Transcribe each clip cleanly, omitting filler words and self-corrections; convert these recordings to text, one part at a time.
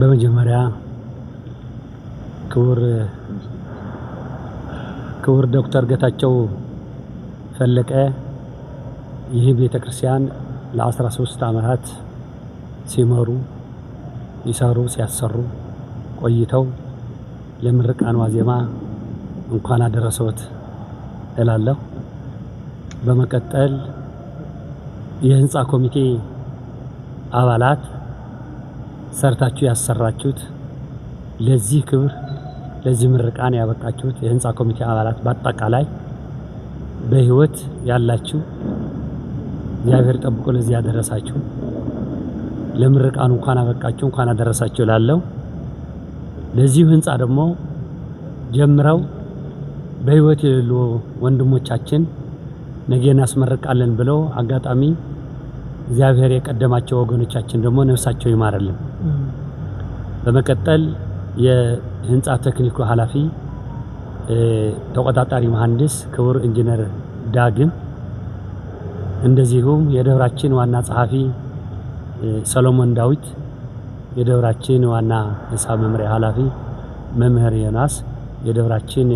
በመጀመሪያ ክቡር ዶክተር ጌታቸው ፈለቀ ይህ ቤተክርስቲያን ለ13 ዓመታት ሲመሩ ይሰሩ ሲያሰሩ ቆይተው ለምርቃን ዋዜማ እንኳን አደረሰዎት እላለሁ። በመቀጠል የህንጻ ኮሚቴ አባላት ሰርታችሁ ያሰራችሁት ለዚህ ክብር ለዚህ ምርቃን ያበቃችሁት የህንጻ ኮሚቴ አባላት በአጠቃላይ በህይወት ያላችሁ እግዚአብሔር ጠብቆ ለዚህ ያደረሳችሁ ለምርቃኑ እንኳን አበቃችሁ እንኳን አደረሳችሁ እላለሁ። ለዚህ ህንጻ ደግሞ ጀምረው በህይወት የሌሉ ወንድሞቻችን ነገ እናስመርቃለን ብለው አጋጣሚ እግዚአብሔር የቀደማቸው ወገኖቻችን ደግሞ ነፍሳቸው ይማረልን። በመቀጠል የህንጻ ቴክኒኩ ኃላፊ ተቆጣጣሪ መሐንዲስ ክቡር ኢንጂነር ዳግም፣ እንደዚሁም የደብራችን ዋና ጸሐፊ ሰሎሞን ዳዊት፣ የደብራችን ዋና ሂሳብ መምሪያ ኃላፊ መምህር ዮናስ፣ የደብራችን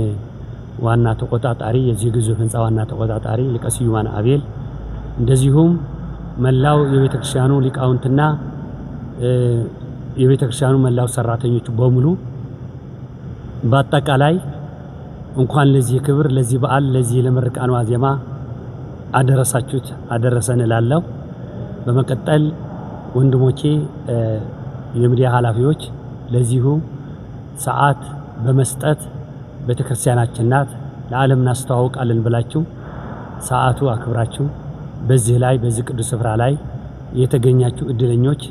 ዋና ተቆጣጣሪ የዚህ ግዙፍ ህንጻ ዋና ተቆጣጣሪ ሊቀ ስዩማን አቤል፣ እንደዚሁም መላው የቤተክርስቲያኑ ሊቃውንትና የቤተክርስቲያኑ መላው ሰራተኞች በሙሉ በአጠቃላይ እንኳን ለዚህ ክብር ለዚህ በዓል ለዚህ ለምርቃኑ ዋዜማ አደረሳችሁት አደረሰን እላለሁ። በመቀጠል ወንድሞቼ የሚዲያ ኃላፊዎች ለዚሁ ሰዓት በመስጠት ቤተክርስቲያናችን ናት ለዓለም እናስተዋውቃለን ብላችሁ ሰዓቱ አክብራችሁ በዚህ ላይ በዚህ ቅዱስ ስፍራ ላይ የተገኛችሁ እድለኞች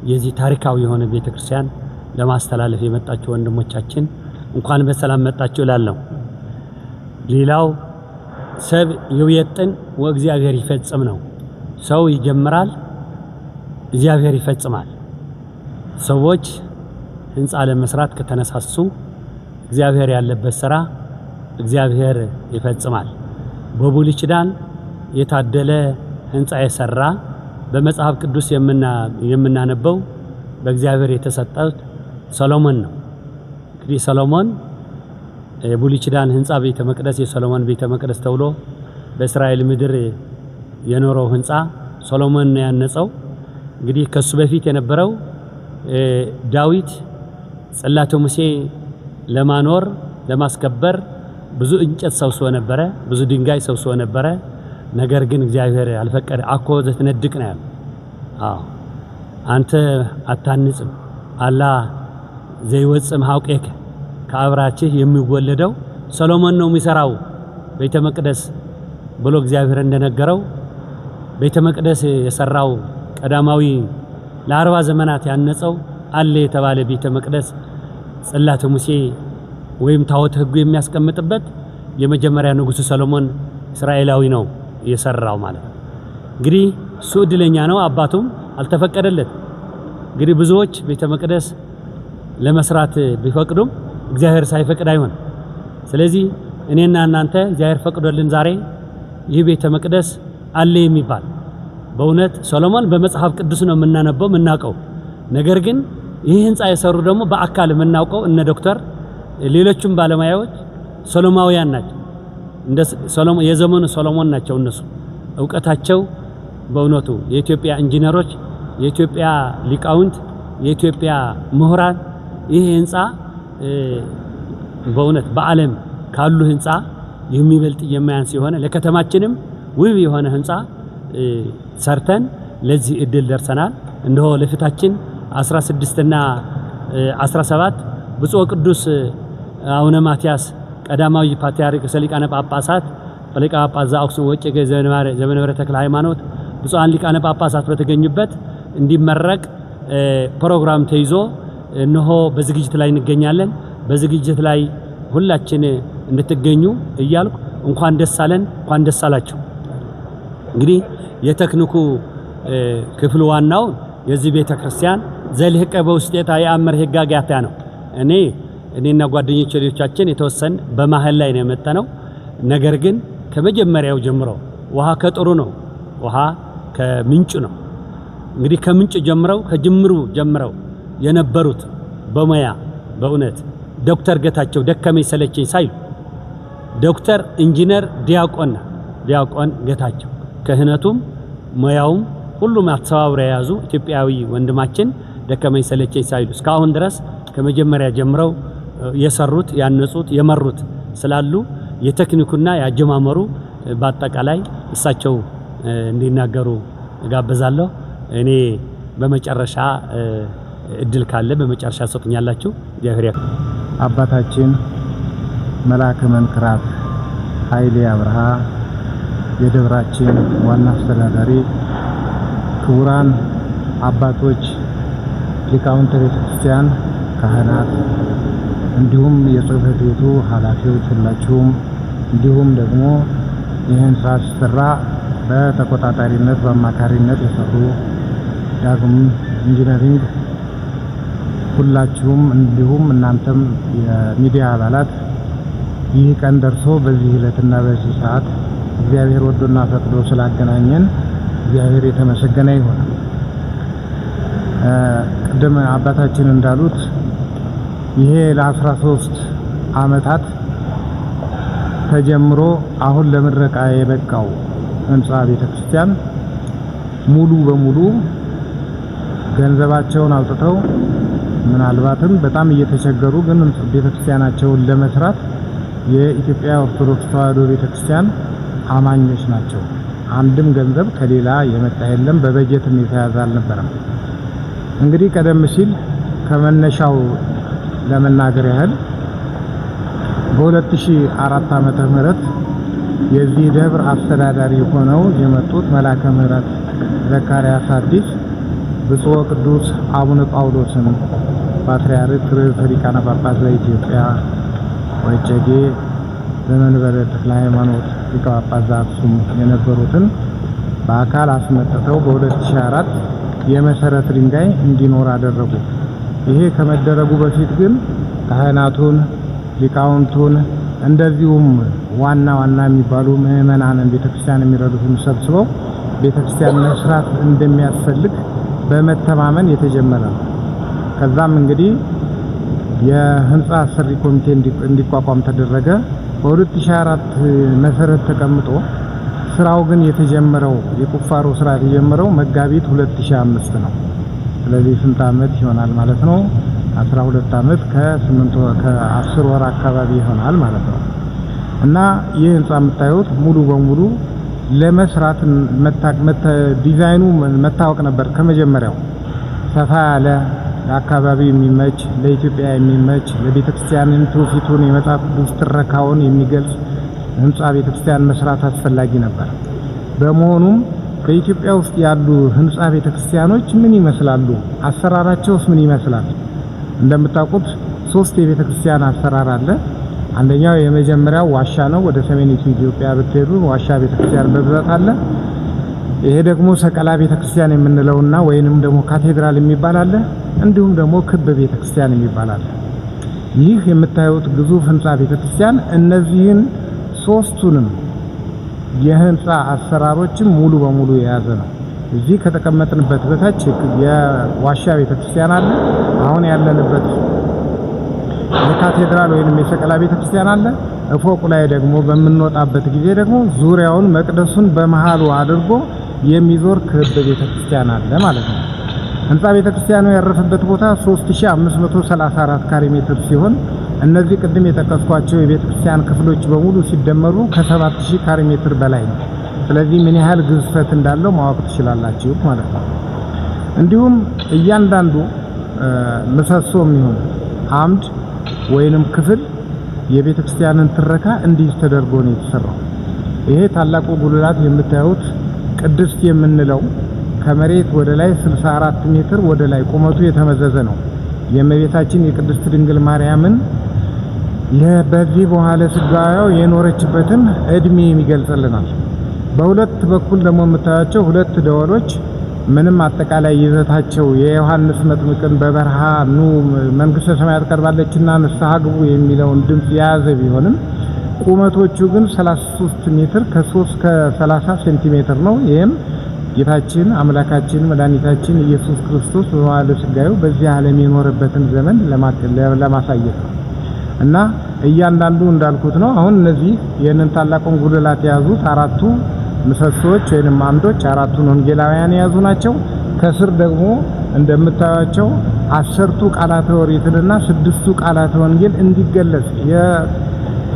የዚህ ታሪካዊ የሆነ ቤተክርስቲያን ለማስተላለፍ የመጣችሁ ወንድሞቻችን እንኳን በሰላም መጣችሁ እላለሁ። ሌላው ሰብ ይውየጥን ወእግዚአብሔር ይፈጽም ነው። ሰው ይጀምራል እግዚአብሔር ይፈጽማል። ሰዎች ህንጻ ለመስራት ከተነሳሱ እግዚአብሔር ያለበት ስራ እግዚአብሔር ይፈጽማል። በብሉይ ኪዳን የታደለ ህንጻ የሰራ በመጽሐፍ ቅዱስ የምናነበው በእግዚአብሔር የተሰጠው ሰሎሞን ነው። እንግዲህ ሰሎሞን የብሉይ ኪዳን ህንጻ ቤተ መቅደስ የሰሎሞን ቤተ መቅደስ ተብሎ በእስራኤል ምድር የኖረው ህንጻ ሰሎሞን ነው ያነጸው። እንግዲህ ከሱ በፊት የነበረው ዳዊት ጽላተ ሙሴ ለማኖር ለማስከበር ብዙ እንጨት ሰብስቦ ነበረ፣ ብዙ ድንጋይ ሰብስቦ ነበረ። ነገር ግን እግዚአብሔር አልፈቀደ። አኮ ዘትነድቅ ነው ያለው። አንተ አታንጽም አላ ዘይወጽም ሐውቄከ ከአብራችህ የሚወለደው ሰሎሞን ነው የሚሰራው ቤተ መቅደስ ብሎ እግዚአብሔር እንደነገረው ቤተ መቅደስ የሰራው ቀዳማዊ ለ40 ዘመናት ያነጸው አለ የተባለ ቤተ መቅደስ ጽላተ ሙሴ ወይም ታቦተ ሕጉ የሚያስቀምጥበት የመጀመሪያ ንጉሥ ሰሎሞን እስራኤላዊ ነው የሰራው ማለት ነው። እንግዲህ እሱ እድለኛ ነው፣ አባቱም አልተፈቀደለት። እንግዲህ ብዙዎች ቤተ መቅደስ ለመስራት ቢፈቅዱም እግዚአብሔር ሳይፈቅድ አይሆን። ስለዚህ እኔና እናንተ እግዚአብሔር ፈቅዶልን ዛሬ ይህ ቤተ መቅደስ አለ የሚባል በእውነት ሰሎሞን በመጽሐፍ ቅዱስ ነው የምናነበው የምናውቀው። ነገር ግን ይህ ህንጻ የሰሩ ደግሞ በአካል የምናውቀው እነ ዶክተር ሌሎችም ባለሙያዎች ሰሎማውያን ናቸው። እንደ ሰሎሞን የዘመኑ ሰሎሞን ናቸው። እነሱ ዕውቀታቸው በእውነቱ የኢትዮጵያ ኢንጂነሮች፣ የኢትዮጵያ ሊቃውንት፣ የኢትዮጵያ ምሁራን ይህ ህንጻ በእውነት በዓለም ካሉ ህንጻ የሚበልጥ የማያንስ የሆነ ለከተማችንም ውብ የሆነ ህንጻ ሰርተን ለዚህ እድል ደርሰናል። እንደሆ ለፊታችን 16 እና 17 ብፁዕ ቅዱስ አቡነ ማትያስ ቀዳማዊ ፓትርያርክ ሊቃነ ጳጳሳት ሊቀ ጳጳስ ዘአክሱም ወዕጨጌ ዘመንበረ ተክለ ሃይማኖት ብፁዓን ሊቃነ ጳጳሳት በተገኙበት እንዲመረቅ ፕሮግራም ተይዞ እነሆ በዝግጅት ላይ እንገኛለን። በዝግጅት ላይ ሁላችን እንድትገኙ እያልኩ እንኳን ደስ አለን እንኳን ደስ አላችሁ። እንግዲህ የቴክኒኩ ክፍል ዋናው የዚህ ቤተክርስቲያን ዘልህቀ በውስጤታ የአመር ህጋጋታ ነው። እኔና ጓደኞቼ ልጆቻችን የተወሰነ በመሃል ላይ ነው የመጣነው። ነገር ግን ከመጀመሪያው ጀምሮ ውሃ ከጥሩ ነው፣ ውሃ ከምንጭ ነው። እንግዲህ ከምንጭ ጀምረው ከጅምሩ ጀምረው የነበሩት በሙያ በእውነት ዶክተር ጌታቸው ደከመኝ ሰለቸኝ ሳይሉ ዶክተር ኢንጂነር ዲያቆን ጌታቸው ክህነቱም ሙያውም ሁሉም አተባብረው የያዙ ኢትዮጵያዊ ወንድማችን ደከመኝ ሰለቸኝ ሳይሉ እስካሁን ድረስ ከመጀመሪያ ጀምረው የሰሩት ያነጹት የመሩት ስላሉ የቴክኒኩና ያጀማመሩ በአጠቃላይ እሳቸው እንዲናገሩ ጋብዛለሁ። እኔ በመጨረሻ እድል ካለ በመጨረሻ ሰጥኛላችሁ። እግዚአብሔር አባታችን መልአከ መንክራት ኃይሌ አብርሃ የደብራችን ዋና አስተዳዳሪ፣ ክቡራን አባቶች፣ ሊቃውንተ ቤተክርስቲያን፣ ካህናት እንዲሁም የጽሕፈት ቤቱ ኃላፊዎች ሁላችሁም እንዲሁም ደግሞ ይህን ስራ ሲሰራ በተቆጣጣሪነት በአማካሪነት የሰሩ ዳግም ኢንጂነሪንግ ሁላችሁም እንዲሁም እናንተም የሚዲያ አባላት ይህ ቀን ደርሶ በዚህ ዕለትና በዚህ ሰዓት እግዚአብሔር ወዶና ፈቅዶ ስላገናኘን እግዚአብሔር የተመሰገነ ይሁን። ቅድም አባታችን እንዳሉት ይሄ ለ13 ዓመታት ተጀምሮ አሁን ለምረቃ የበቃው ህንጻ ቤተክርስቲያን ሙሉ በሙሉ ገንዘባቸውን አውጥተው ምናልባትም በጣም እየተቸገሩ ግን ቤተክርስቲያናቸውን ለመስራት የኢትዮጵያ ኦርቶዶክስ ተዋሕዶ ቤተክርስቲያን አማኞች ናቸው። አንድም ገንዘብ ከሌላ የመጣ የለም፣ በበጀትም የተያዘ አልነበረም። እንግዲህ ቀደም ሲል ከመነሻው ለመናገር ያህል በ2004 ዓመተ ምህረት የዚህ ደብር አስተዳዳሪ ሆነው የመጡት መልአከ ምህረት ዘካርያስ አዲስ ብፁዕ ቅዱስ አቡነ ጳውሎስን ፓትርያርክ ርዕሰ ሊቃነ ጳጳሳት ዘኢትዮጵያ ወእጨጌ ዘመንበረ ተክለ ሃይማኖት ሊቀ ጳጳስ ዘአክሱም የነበሩትን በአካል አስመጥተው በ2004 የመሰረት ድንጋይ እንዲኖር አደረጉ። ይሄ ከመደረጉ በፊት ግን ካህናቱን፣ ሊቃውንቱን እንደዚሁም ዋና የሚባሉ ምዕመናንን ቤተክርስቲያን የሚረዱትን ሰብስበው ቤተክርስቲያን መስራት እንደሚያስፈልግ በመተማመን የተጀመረ ነው። ከዛም እንግዲህ የህንጻ አሰሪ ኮሚቴ እንዲቋቋም ተደረገ። በ2004 መሰረት ተቀምጦ ስራው ግን የተጀመረው የቁፋሮ ስራ የተጀመረው መጋቢት 2005 ነው። ስለዚህ ስንት ዓመት ይሆናል ማለት ነው? 12 ዓመት ከ10 ወር አካባቢ ይሆናል ማለት ነው። እና ይህ ህንጻ የምታዩት ሙሉ በሙሉ ለመስራት ዲዛይኑ መታወቅ ነበር ከመጀመሪያው። ሰፋ ያለ ለአካባቢው የሚመች ለኢትዮጵያ የሚመች ለቤተክርስቲያንን ትውፊቱን የመጽሐፍ ቅዱስ ትረካውን የሚገልጽ ህንጻ ቤተክርስቲያን መስራት አስፈላጊ ነበር። በመሆኑም በኢትዮጵያ ውስጥ ያሉ ህንጻ ቤተክርስቲያኖች ምን ይመስላሉ? አሰራራቸውስ ምን ይመስላል? እንደምታውቁት 3 የቤተክርስቲያን አሰራር አለ። አንደኛው የመጀመሪያው ዋሻ ነው። ወደ ሰሜኒቱ ኢትዮጵያ ብትሄዱ ዋሻ ቤተክርስቲያን በብዛት አለ። ይሄ ደግሞ ሰቀላ ቤተክርስቲያን የምንለውና ወይንም ደግሞ ካቴድራል የሚባል አለ። እንዲሁም ደግሞ ክብ ቤተክርስቲያን የሚባል አለ። ይህ የምታዩት ግዙፍ ህንጻ ቤተክርስቲያን እነዚህን 3ቱንም የህንጻ አሰራሮችን ሙሉ በሙሉ የያዘ ነው። እዚህ ከተቀመጥንበት በታች የዋሻ ቤተክርስቲያን አለ። አሁን ያለንበት የካቴድራል ወይንም የሰቀላ ቤተክርስቲያን አለ። ፎቁ ላይ ደግሞ በምንወጣበት ጊዜ ደግሞ ዙሪያውን መቅደሱን በመሃሉ አድርጎ የሚዞር ክብ ቤተክርስቲያን አለ ማለት ነው። ህንጻ ቤተክርስቲያኑ ያረፈበት ቦታ 3534 ካሬ ሜትር ሲሆን እነዚህ ቅድም የጠቀስኳቸው የቤተክርስቲያን ክፍሎች በሙሉ ሲደመሩ ከ7000 ካሬ ሜትር በላይ ነው። ስለዚህ ምን ያህል ግዝፈት እንዳለው ማወቅ ትችላላችሁ ማለት ነው። እንዲሁም እያንዳንዱ ምሰሶም ይሁን አምድ ወይንም ክፍል የቤተክርስቲያንን ትረካ እንዲህ ተደርጎ ነው የተሰራው። ይሄ ታላቁ ጉልላት የምታዩት ቅድስት የምንለው ከመሬት ወደ ላይ 64 ሜትር ወደ ላይ ቁመቱ የተመዘዘ ነው። የእመቤታችን የቅድስት ድንግል ማርያምን በዚህ በኋላ ስጋዋው የኖረችበትን እድሜ የሚገልጽልናል። በሁለት በኩል ደግሞ የምታያቸው 2 ደወሎች ምንም አጠቃላይ ይዘታቸው የዮሐንስ መጥምቅን በበረሃ ኑ መንግስተ ሰማያት ቀርባለችና ንስሐ ግቡ የሚለውን ድምጽ የያዘ ቢሆንም ቁመቶቹ ግን 33 ሜትር ከ30 ሴንቲሜትር ነው። ይሄም ጌታችን አምላካችን መድኃኒታችን ኢየሱስ ክርስቶስ በመዋዕለ ሥጋዌው በዚህ ዓለም የኖረበትን ዘመን ለማሳየት ነው እና እያንዳንዱ እንዳልኩት ነው። አሁን እነዚህ ይህንን ታላቁን ጉልላት የያዙት አራቱ ምሰሶች ወይንም አምዶች አራቱን ወንጌላውያን የያዙ ናቸው። ከስር ደግሞ እንደምታዩቸው 10ቱ ቃላተ ኦሪትንና 6ቱ ቃላተ ወንጌል እንዲገለጽ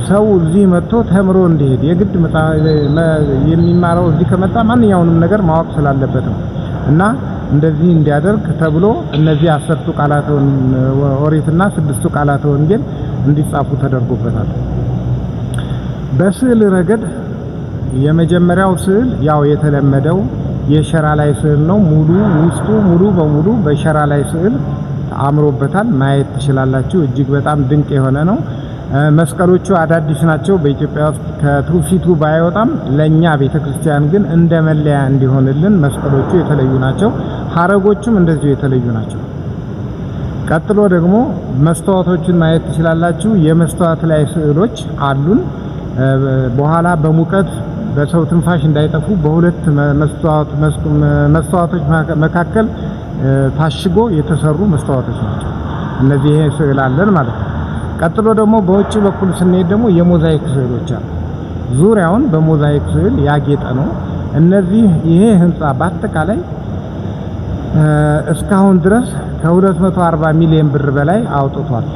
ሰው እዚህ መጥቶ ተምሮ እንዲሄድ የግድ የሚማረው እዚህ ከመጣ ማንኛውንም ነገር ማወቅ ስላለበት ነው እና እንደዚህ እንዲያደርግ ተብሎ እነዚህ 10ቱ ቃላተ ኦሪትና 6ቱ ቃላተ ወንጌል እንዲጻፉ ተደርጎበታል። በስዕል ረገድ የመጀመሪያው ስዕል ያው የተለመደው የሸራ ላይ ስዕል ነው። ውስጡ ሙሉ በሙሉ በሸራ ላይ ስዕል አምሮበታል። ማየት ትችላላችሁ። እጅግ በጣም ድንቅ የሆነ ነው። መስቀሎቹ አዳዲስ ናቸው። በኢትዮጵያ ውስጥ ከትውፊቱ ባይወጣም ለኛ ቤተክርስቲያን ግን እንደ መለያ እንዲሆንልን መስቀሎቹ የተለዩ ናቸው። ሐረጎቹም እንደዚሁ የተለዩ ናቸው። ቀጥሎ ደግሞ መስታወቶችን ማየት ትችላላችሁ። የመስታወት ላይ ስዕሎች አሉን። በኋላ በሙቀት በሰው ትንፋሽ እንዳይጠፉ በሁለት መስታወቶች መካከል ታሽጎ የተሰሩ መስታወቶች ናቸው። እነዚህ ይሄ ስዕል አለን ማለት ነው። ቀጥሎ ደግሞ በውጭ በኩል ስንሄድ ደግሞ የሞዛይክ ስዕሎች አሉ። ዙሪያውን በሞዛይክ ስዕል ያጌጠ ነው። ይሄ ህንጻ በአጠቃላይ እስካሁን ድረስ ከ240 ሚሊዮን ብር በላይ አውጥቷል።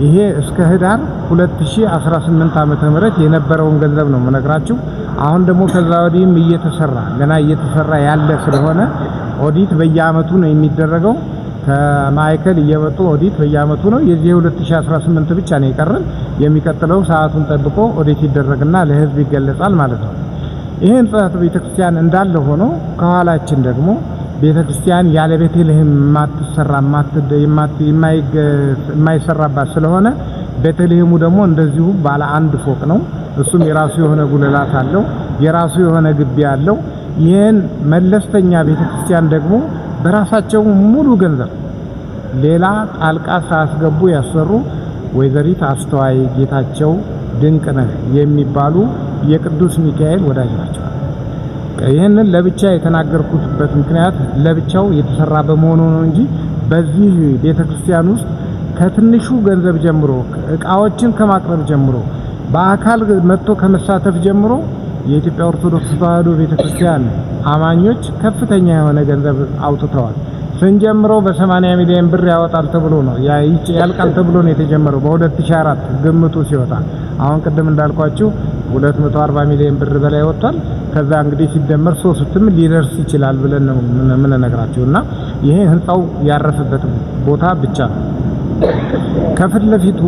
ይሄ እስከ ህዳር 2018 ዓመተ ምህረት የነበረውን ገንዘብ ነው የምነግራችሁ። አሁን ደግሞ ከዛ ወዲህም ገና እየተሰራ ያለ ስለሆነ ኦዲት በየአመቱ ነው የሚደረገው። ከማይከል እየመጡ ኦዲት በየአመቱ ነው። የዚህ 2018 ብቻ ነው የቀረን። የሚቀጥለው ሰዓቱን ጠብቆ ኦዲት ይደረግና ለህዝብ ይገለጻል ማለት ነው። ይሄ ህንጻ ቤተክርስቲያን እንዳለ ሆኖ ከኋላችን ደግሞ ቤተክርስቲያን ያለ ቤተልሔም የማይሰራባት ስለሆነ ቤተልሔሙ ደግሞ እንደዚሁ ባለ አንድ ፎቅ ነው። እሱም የራሱ የሆነ ጉልላት አለው፣ የራሱ የሆነ ግቢ አለው። ይህን መለስተኛ ቤተክርስቲያን ደግሞ በራሳቸው ሙሉ ገንዘብ ሌላ ጣልቃ ሳያስገቡ ያሰሩ ወይዘሪት አስተዋይ ጌታቸው ድንቅነህ የሚባሉ የቅዱስ ሚካኤል ወዳጅ ናቸው። ይህንን ለብቻ የተናገርኩበት ምክንያት ለብቻው የተሰራ በመሆኑ ነው እንጂ በዚህ ቤተክርስቲያን ውስጥ ከትንሹ ገንዘብ ጀምሮ ዕቃዎችን ከማቅረብ ጀምሮ በአካል መጥቶ ከመሳተፍ ጀምሮ የኢትዮጵያ ኦርቶዶክስ ተዋሕዶ ቤተክርስቲያን አማኞች ከፍተኛ የሆነ ገንዘብ አውጥተዋል። ስንጀምረው በ80 ሚሊዮን ብር ያወጣል ተብሎ ነው ያልቃል ተብሎ ነው የተጀመረው በ2004 ግምቱ ሲወጣ። አሁን ቅድም እንዳልኳችሁ 240 ሚሊዮን ብር በላይ ወጥቷል። ከዛ እንግዲህ ሲደመር 3ም ሊደርስ ይችላል ብለን ነው የምንነግራችሁና ይሄ ህንጻው ያረፈበት ቦታ ብቻ ነው። ከፊት ለፊቱ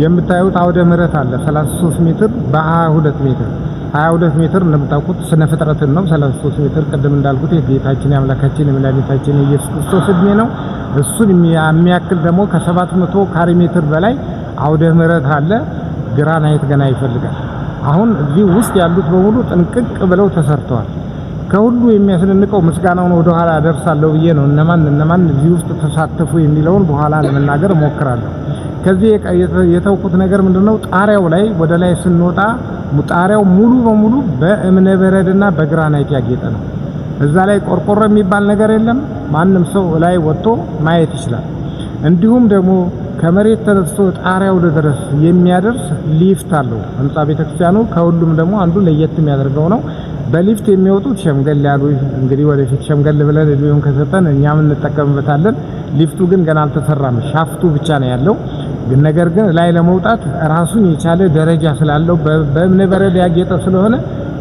የምታዩት አውደ ምህረት አለ 33 ሜትር በ22 ሜትር 22 ሜትር እንደምታውቁት ስነ ፍጥረትን ነው። 33 ሜትር ቅድም እንዳልኩት የጌታችን የአምላካችን የመድኃኒታችን የኢየሱስ ክርስቶስ እድሜ ነው። እሱን የሚያክል ደግሞ ከ700 ካሬ ሜትር በላይ አውደ ምህረት አለ። ግራናይት ገና ይፈልጋል። አሁን እዚህ ውስጥ ያሉት በሙሉ ጥንቅቅ ብለው ተሰርተዋል። ከሁሉ የሚያስደንቀው ምስጋናውን ወደ ኋላ አደርሳለሁ ብዬ ነው እነማን እዚህ ውስጥ ተሳተፉ የሚለውን በኋላ ለመናገር እሞክራለሁ። ከዚህ የተውኩት ነገር ምንድነው? ጣሪያው ላይ ወደ ላይ ስንወጣ ጣሪያው ሙሉ በሙሉ በእብነ በረድና በግራናይት ያጌጠ ነው። እዛ ላይ ቆርቆሮ የሚባል ነገር የለም። ማንም ሰው ላይ ወጥቶ ማየት ይችላል። እንዲሁም ደግሞ ከመሬት ተነስቶ ጣሪያው ድረስ የሚያደርስ ሊፍት አለው ህንጻ ቤተክርስቲያኑ። ከሁሉም ደግሞ አንዱ ለየት የሚያደርገው ነው በሊፍት የሚወጡት ሸምገል ያሉ እንግዲህ ወደፊት ሸምገል ብለን እድሜውን ከሰጠን እኛም እንጠቀምበታለን። ሊፍቱ ግን ገና አልተሰራም። ሻፍቱ ብቻ ነው ያለው። ነገር ግን ላይ ለመውጣት ራሱን የቻለ ደረጃ ስላለው በእብነ በረድ ያጌጠ ስለሆነ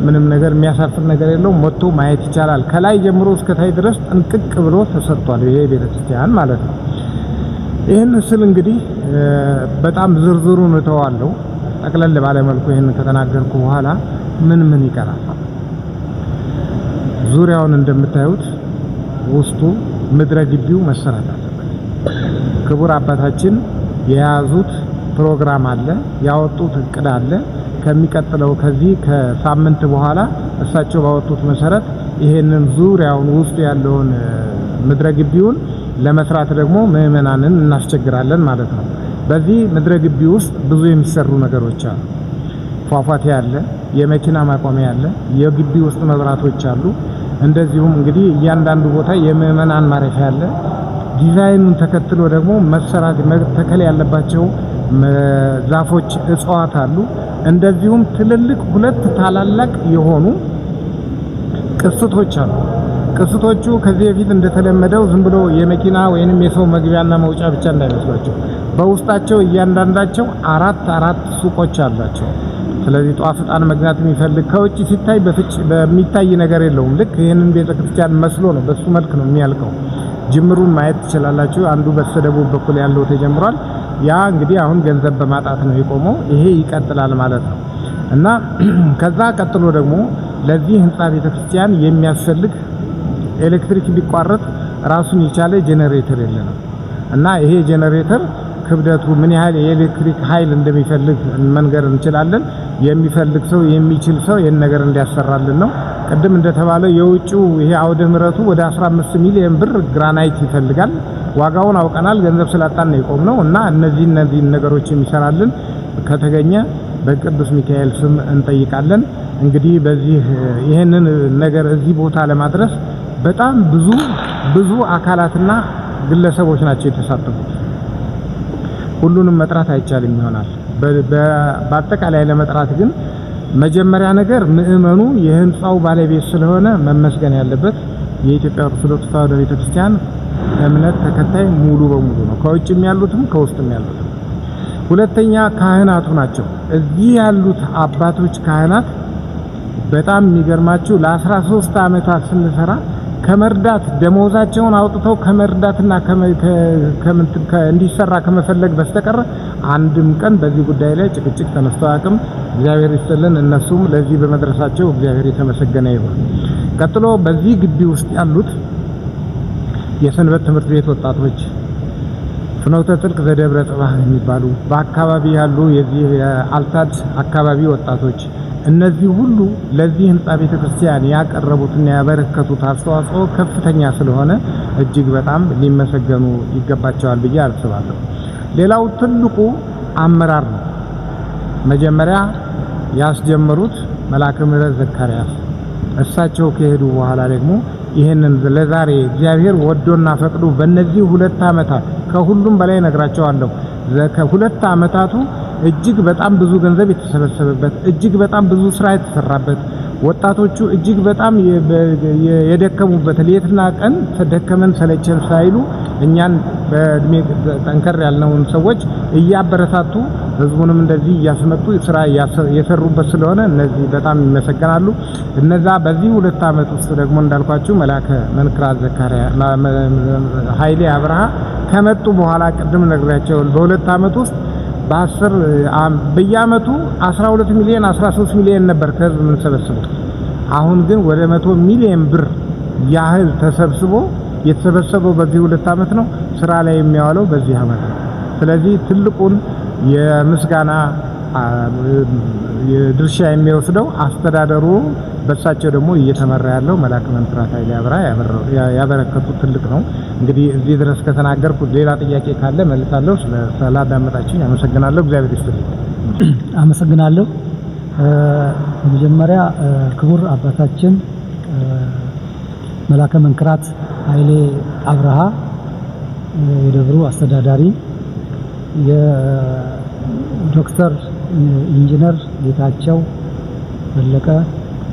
ምንም ነገር የሚያሳፍር ነገር የለውም። ሞቶ ማየት ይቻላል። ከላይ ጀምሮ እስከ ታይ ድረስ ጥንቅቅ ብሎ ተሰርቷል ይሄ ቤተክርስቲያን ማለት ነው። ይሄን ስል እንግዲህ በጣም ዝርዝሩን እተዋለሁ። ጠቅለል ባለ መልኩ ይሄን ከተናገርኩ በኋላ ምን ይቀራል? ዙሪያውን እንደምታዩት ውስጡ ምድረ ግቢው መሰራት አለበት። ክቡር አባታችን የያዙት ፕሮግራም አለ፣ ያወጡት እቅድ አለ። ከሚቀጥለው ከዚህ ከሳምንት በኋላ እሳቸው ባወጡት መሰረት ይሄንን ዙሪያውን ውስጥ ያለውን ምድረ ግቢውን ለመስራት ደግሞ ምዕመናንን እናስቸግራለን ማለት ነው። በዚህ ምድረ ግቢ ውስጥ ብዙ የሚሰሩ ነገሮች አሉ። ፏፏቴ አለ፣ የመኪና ማቆሚያ አለ፣ የግቢ ውስጥ መብራቶች አሉ። እንደዚሁም እንግዲህ እያንዳንዱ ቦታ የምዕመናን ማረፊያ አለ። ዲዛይኑን ተከትሎ ደግሞ መሰራት መተከል ያለባቸው ዛፎች እጽዋት አሉ። እንደዚሁም ትልልቅ ሁለት ታላላቅ የሆኑ ቅስቶች አሉ። ቅስቶቹ ከዚህ በፊት እንደተለመደው ዝም ብሎ የመኪና ወይንም የሰው መግቢያና መውጫ ብቻ እንዳይመስላችሁ በውስጣቸው እያንዳንዳቸው አራት ሱቆች አላቸው። ስለዚህ ጧፍ ዕጣን መግዛት የሚፈልግ ከውጭ ሲታይ በሚታይ ነገር የለውም። ልክ ይሄንን ቤተክርስቲያን መስሎ ነው፣ በሱ መልክ ነው የሚያልቀው። ጅምሩን ማየት ትችላላችሁ። አንዱ በስተደቡብ በኩል ያለው ተጀምሯል። ያ እንግዲህ አሁን ገንዘብ በማጣት ነው የቆመው። ይሄ ይቀጥላል ማለት ነው እና ከዛ ቀጥሎ ደግሞ ለዚህ ህንጻ ቤተክርስቲያን የሚያስፈልግ ኤሌክትሪክ ቢቋረጥ ራሱን የቻለ ጄነሬተር የለንም እና ይሄ ጄነሬተር ክብደቱ ምን ያህል የኤሌክትሪክ ኃይል እንደሚፈልግ መንገር እንችላለን። የሚፈልግ ሰው የሚችል ሰው ይሄን ነገር እንዲያሰራልን ነው። ቅድም እንደተባለው የውጪው ይሄ አውደ ምሕረቱ ወደ 15 ሚሊዮን ብር ግራናይት ይፈልጋል። ዋጋውን አውቀናል፣ ገንዘብ ስላጣን ነው የቆምነው እና እነዚህ ነገሮች የሚሰራልን ከተገኘ በቅዱስ ሚካኤል ስም እንጠይቃለን። እንግዲህ በዚህ ይሄንን ነገር እዚህ ቦታ ለማድረስ በጣም ብዙ አካላትና ግለሰቦች ናቸው የተሳተፉት። ሁሉንም መጥራት አይቻልም ይሆናል። በአጠቃላይ ለመጥራት ግን መጀመሪያ ነገር ምእመኑ የህንጻው ባለቤት ስለሆነ መመስገን ያለበት የኢትዮጵያ ኦርቶዶክስ ተዋሕዶ ቤተክርስቲያን እምነት ተከታይ ሙሉ በሙሉ ነው፣ ከውጭም ያሉትም ከውስጥም ያሉትም። ሁለተኛ ካህናቱ ናቸው። እዚህ ያሉት አባቶች ካህናት በጣም የሚገርማችሁ ለ13 ዓመታት ስንሰራ ከመርዳት ደሞዛቸውን አውጥተው ከመርዳትና እንዲሰራ ከመፈለግ በስተቀር አንድም ቀን በዚህ ጉዳይ ላይ ጭቅጭቅ ተነስቶ አያውቅም። እግዚአብሔር ይስጥልን። እነሱም ለዚህ በመድረሳቸው እግዚአብሔር የተመሰገነ ይሁን። ቀጥሎ በዚህ ግቢ ውስጥ ያሉት የሰንበት ትምህርት ቤት ወጣቶች ፍኖተ ጽድቅ ዘደብረ ጽባህ የሚባሉ በአካባቢ ያሉ የዚህ የአልታድ አካባቢ ወጣቶች እነዚህ ሁሉ ለዚህ ህንጻ ቤተክርስቲያን ያቀረቡትና ያበረከቱት አስተዋጽኦ ከፍተኛ ስለሆነ እጅግ በጣም ሊመሰገኑ ይገባቸዋል ብዬ አስባለሁ። ሌላው ትልቁ አመራር ነው። መጀመሪያ ያስጀመሩት መልአከ ምሕረት ዘካርያስ እሳቸው ከሄዱ በኋላ ደግሞ ይሄንን ለዛሬ እግዚአብሔር ወዶና ፈቅዶ በእነዚህ 2 ዓመታት ከሁሉም በላይ ነግራቸዋለሁ ከ2 ዓመታቱ እጅግ በጣም ብዙ ገንዘብ የተሰበሰበበት እጅግ በጣም ብዙ ስራ የተሰራበት ወጣቶቹ እጅግ በጣም የደከሙበት ሌትና ቀን ተደከመን ሰለቸን ሳይሉ እኛን በእድሜ ጠንከር ያልነውን ሰዎች እያበረታቱ ህዝቡንም እንደዚህ እያስመጡ ስራ የሰሩበት ስለሆነ እነዚህ በጣም ይመሰገናሉ። እነዛ በዚህ 2 ዓመት ውስጥ ደግሞ እንዳልኳችሁ መልአከ መንክራት ዘካርያ ኃይሌ አብርሃ ከመጡ በኋላ ቅድም ነግሬያቸው በ2 ዓመት ውስጥ በየአመቱ 12 ሚሊዮን 13 ሚሊዮን ነበር ከህዝብ የምንሰበስበው። አሁን ግን ወደ 100 ሚሊዮን ብር ያህል ተሰብስቦ የተሰበሰበው በዚህ 2 ዓመት ነው። ስራ ላይ የሚያዋለው በዚህ ዓመት ነው። ስለዚህ ትልቁን የምስጋና ድርሻ የሚወስደው አስተዳደሩ በሳቸው ደግሞ እየተመራ ያለው መልአከ መንክራት ኃይሌ አብርሃ ያበረከቱት ትልቅ ነው። እንግዲህ እዚህ ድረስ ከተናገርኩ ሌላ ጥያቄ ካለ መልሳለሁ። ስላዳመጣችሁኝ አመሰግናለሁ። እግዚአብሔር ይስጥልኝ። አመሰግናለሁ። በመጀመሪያ ክቡር አባታችን መልአከ መንክራት ኃይሌ አብርሃ የደብሩ አስተዳዳሪ፣ የዶክተር ኢንጂነር ጌታቸው ፈለቀ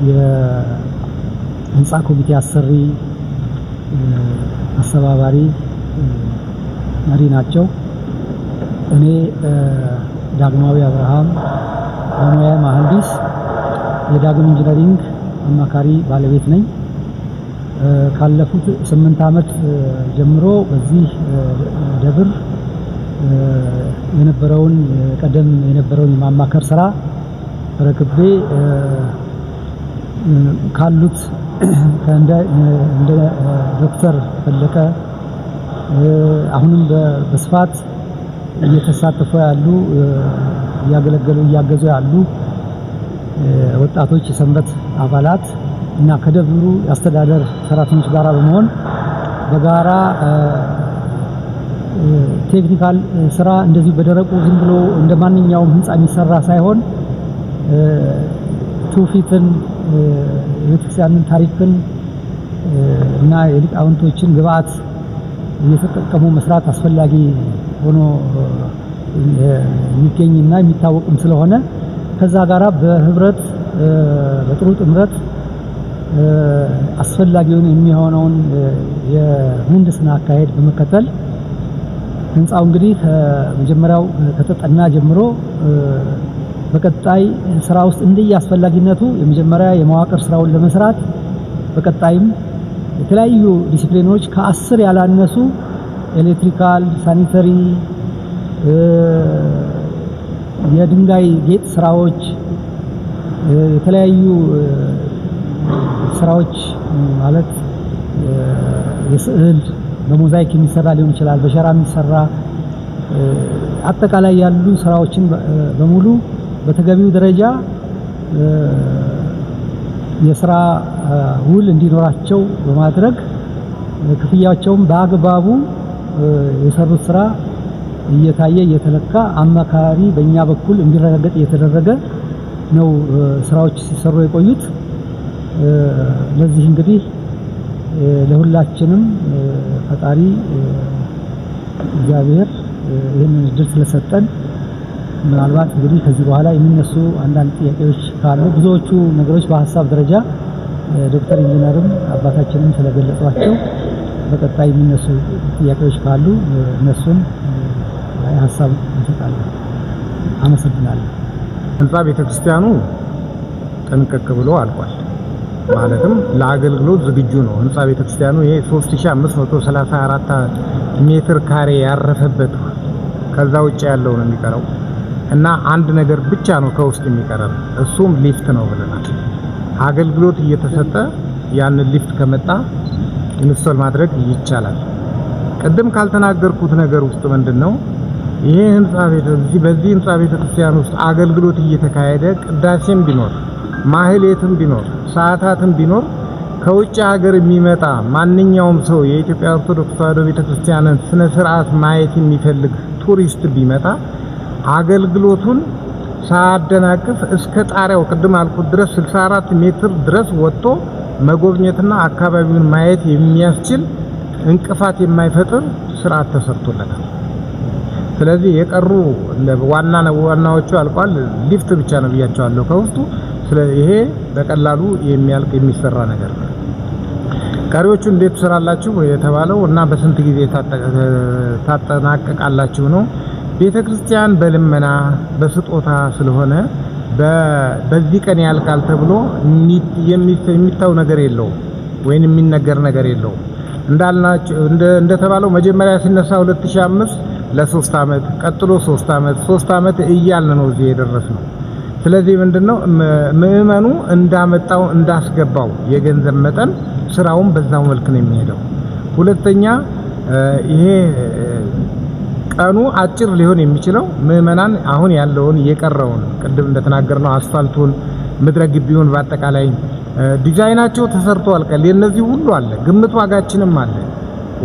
የህንጻ ኮሚቴ አሰሪ አስተባባሪ መሪ ናቸው። እኔ ዳግማዊ አብርሃም በሙያ መሐንዲስ የዳግም ኢንጂነሪንግ አማካሪ ባለቤት ነኝ። ካለፉት 8 ዓመት ጀምሮ በዚህ ደብር የነበረውን የማማከር ስራ ረክቤ ካሉት እንደ ዶክተር ፈለቀ አሁንም በስፋት እየተሳተፉ ያሉ እያገለገሉ እያገዙ ያሉ ወጣቶች የሰንበት አባላት እና ከደብሩ አስተዳደር ሰራተኞች ጋራ በመሆን በጋራ ቴክኒካል ስራ እንደዚህ በደረቁ ዝም ብሎ እንደማንኛውም ህንጻ የሚሰራ ሳይሆን ትውፊትን፣ የቤተክርስቲያንን ታሪክን እና የሊቃውንቶችን ግብዓት እየተጠቀሙ መስራት አስፈላጊ ሆኖ የሚገኝና የሚታወቅም ስለሆነ ከዛ ጋራ በህብረት በጥሩ ጥምረት አስፈላጊውን የሚሆነውን የምህንድስና አካሄድ በመከተል ህንጻው እንግዲህ ከመጀመሪያው ከተጠና ጀምሮ በቀጣይ ስራ ውስጥ እንደየአስፈላጊነቱ የመጀመሪያ የመዋቅር ስራውን ለመስራት በቀጣይም የተለያዩ ዲሲፕሊኖች ከ10 ያላነሱ ኤሌክትሪካል፣ ሳኒተሪ፣ የድንጋይ ጌጥ ስራዎች፣ የተለያዩ ስራዎች ማለት የስዕል በሞዛይክ የሚሰራ ሊሆን ይችላል፣ በሸራ የሚሰራ አጠቃላይ ያሉ ስራዎችን በሙሉ በተገቢው ደረጃ የስራ ውል እንዲኖራቸው በማድረግ ክፍያቸውም በአግባቡ የሰሩት ስራ እየታየ እየተለካ አማካሪ በእኛ በኩል እንዲረጋገጥ እየተደረገ ነው ስራዎች ሲሰሩ የቆዩት። ለዚህ እንግዲህ ለሁላችንም ፈጣሪ እግዚአብሔር ይህንን እድል ስለሰጠን ምናልባት እንግዲህ ከዚህ በኋላ የሚነሱ አንዳንድ ጥያቄዎች ካሉ ብዙዎቹ ነገሮች በሀሳብ ደረጃ ዶክተር ኢንጂነርም አባታችንም ስለገለጿቸው በቀጣይ የሚነሱ ጥያቄዎች ካሉ እነሱን ሀሳብ እንሰጣለን። አመሰግናለሁ። ህንጻ ቤተክርስቲያኑ ጥንቅቅ ብሎ አልቋል። ማለትም ለአገልግሎት ዝግጁ ነው። ህንጻ ቤተክርስቲያኑ ይሄ 3534 ሜትር ካሬ ያረፈበት ከዛ ውጭ ያለው ነው የሚቀረው እና አንድ ነገር ብቻ ነው ከውስጥ የሚቀረው፣ እሱም ሊፍት ነው ብለናል። አገልግሎት እየተሰጠ ያንን ሊፍት ከመጣ ኢንስቶል ማድረግ ይቻላል። ቅድም ካልተናገርኩት ነገር ውስጥ ምንድነው ይሄ ህንጻ በዚህ ህንጻ ቤተክርስቲያን ውስጥ አገልግሎት እየተካሄደ ቅዳሴም ቢኖር ማህሌትም ቢኖር ሰዓታትም ቢኖር ከውጭ ሀገር የሚመጣ ማንኛውም ሰው የኢትዮጵያ ኦርቶዶክስ ተዋሕዶ ቤተክርስቲያንን ስነ ስርዓት ማየት የሚፈልግ ቱሪስት ቢመጣ አገልግሎቱን ሳያደናቅፍ እስከ ጣሪያው ቅድም አልኩት ድረስ 64 ሜትር ድረስ ወጥቶ መጎብኘትና አካባቢውን ማየት የሚያስችል እንቅፋት የማይፈጥር ስርዓት ተሰርቶለታል። ስለዚህ የቀሩ ዋናዎቹ አልቋል። ሊፍት ብቻ ነው ብያቸዋለሁ ከውስጡ። ስለዚህ ይሄ በቀላሉ የሚያልቅ የሚሰራ ነገር ነው። ቀሪዎቹ እንዴት ትሰራላችሁ የተባለው እና በስንት ጊዜ ታጠናቀቃላችሁ ነው። ቤተክርስቲያን በልመና በስጦታ ስለሆነ በዚህ ቀን ያልቃል ተብሎ የሚታው ነገር የለውም ወይንም የሚነገር ነገር የለውም። እንደተባለው መጀመሪያ ሲነሳ 2005 ለ3 አመት ቀጥሎ 3 አመት እያልን ነው እዚህ የደረስነው። ስለዚህ ምንድነው ምእመኑ እንዳመጣው እንዳስገባው የገንዘብ መጠን ስራውን በዛው መልክ ነው የሚሄደው። ሁለተኛ ይሄ ቀኑ አጭር ሊሆን የሚችለው ምእመናን አሁን ያለውን የቀረውን ቅድም እንደተናገርነው አስፋልቱን ምድረ ግቢውን በአጠቃላይ ዲዛይናቸው ተሰርቶ አልቀል የነዚህ ሁሉ አለ፣ ግምት ዋጋችንም አለ።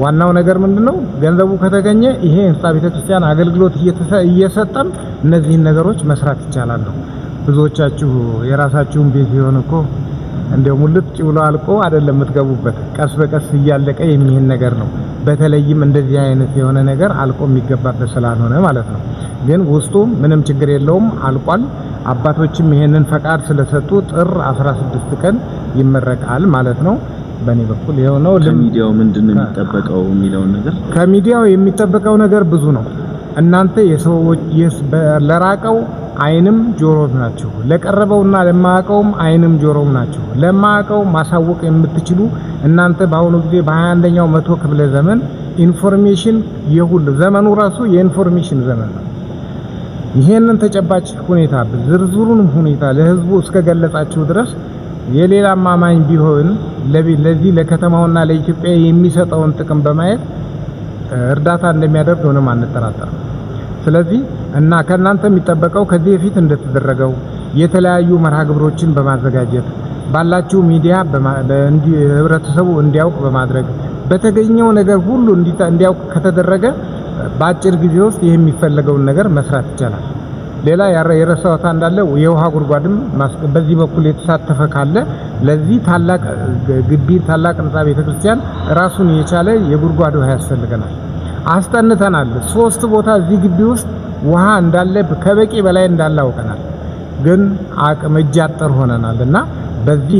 ዋናው ነገር ምንድነው ገንዘቡ ከተገኘ ይሄ ህንጻ ቤተክርስቲያን አገልግሎት እየሰጠን እነዚህን ነገሮች መስራት ይቻላል። ብዙዎቻችሁ የራሳችሁን ቤት ይሆን እኮ እንደው ሙልጭ ብሎ አልቆ አይደለም የምትገቡበት፣ ቀስ በቀስ እያለቀ የሚሄድ ነገር ነው። በተለይም እንደዚህ አይነት የሆነ ነገር አልቆ የሚገባበት ስላልሆነ ማለት ነው። ግን ውስጡ ምንም ችግር የለውም አልቋል። አባቶችም ይሄንን ፈቃድ ስለሰጡ ጥር 16 ቀን ይመረቃል ማለት ነው። በእኔ በኩል ይሄው ነው። ከሚዲያው ምንድነው የሚጠበቀው የሚለው ነገር ከሚዲያው የሚጠበቀው ነገር ብዙ ነው። እናንተ የሰዎች ለራቀው አይንም ጆሮም ናችሁ፣ ለቀረበውና ለማያውቀውም አይንም ጆሮም ናችሁ። ለማያውቀው ማሳወቅ የምትችሉ እናንተ በአሁኑ ጊዜ በ21ኛው መቶ ክፍለ ዘመን ኢንፎርሜሽን የሁሉ ዘመኑ ራሱ የኢንፎርሜሽን ዘመን ነው። ይሄንን ተጨባጭ ሁኔታ ዝርዝሩን ሁኔታ ለህዝቡ እስከገለጻችሁ ድረስ የሌላ ማማኝ ቢሆን ለዚህ ለከተማውና ለኢትዮጵያ የሚሰጠውን ጥቅም በማየት እርዳታ እንደሚያደርግ ምንም አንጠራጠርም። ስለዚህ እና ከናንተ የሚጠበቀው ከዚህ በፊት እንደተደረገው የተለያዩ መርሃ ግብሮችን በማዘጋጀት ባላችሁ ሚዲያ ህብረተሰቡ እንዲያውቅ በማድረግ በተገኘው ነገር ሁሉ እንዲያውቅ ከተደረገ በአጭር ጊዜ ውስጥ የሚፈለገውን ነገር መስራት ይቻላል። ሌላ የረሳውታ እንዳለ የውሃ ጉድጓድም በዚህ በኩል የተሳተፈ ካለ ለዚህ ታላቅ ግቢ ታላቅ ህንጻ ቤተክርስቲያን ራሱን የቻለ የጉድጓድ ውሃ ያስፈልገናል። አስጠንተናል። 3 ቦታ እዚህ ግቢ ውስጥ ውሃ እንዳለ ከበቂ በላይ እንዳለ አውቀናል። ግን አቅም እጅ አጠር ሆነናልና በዚህ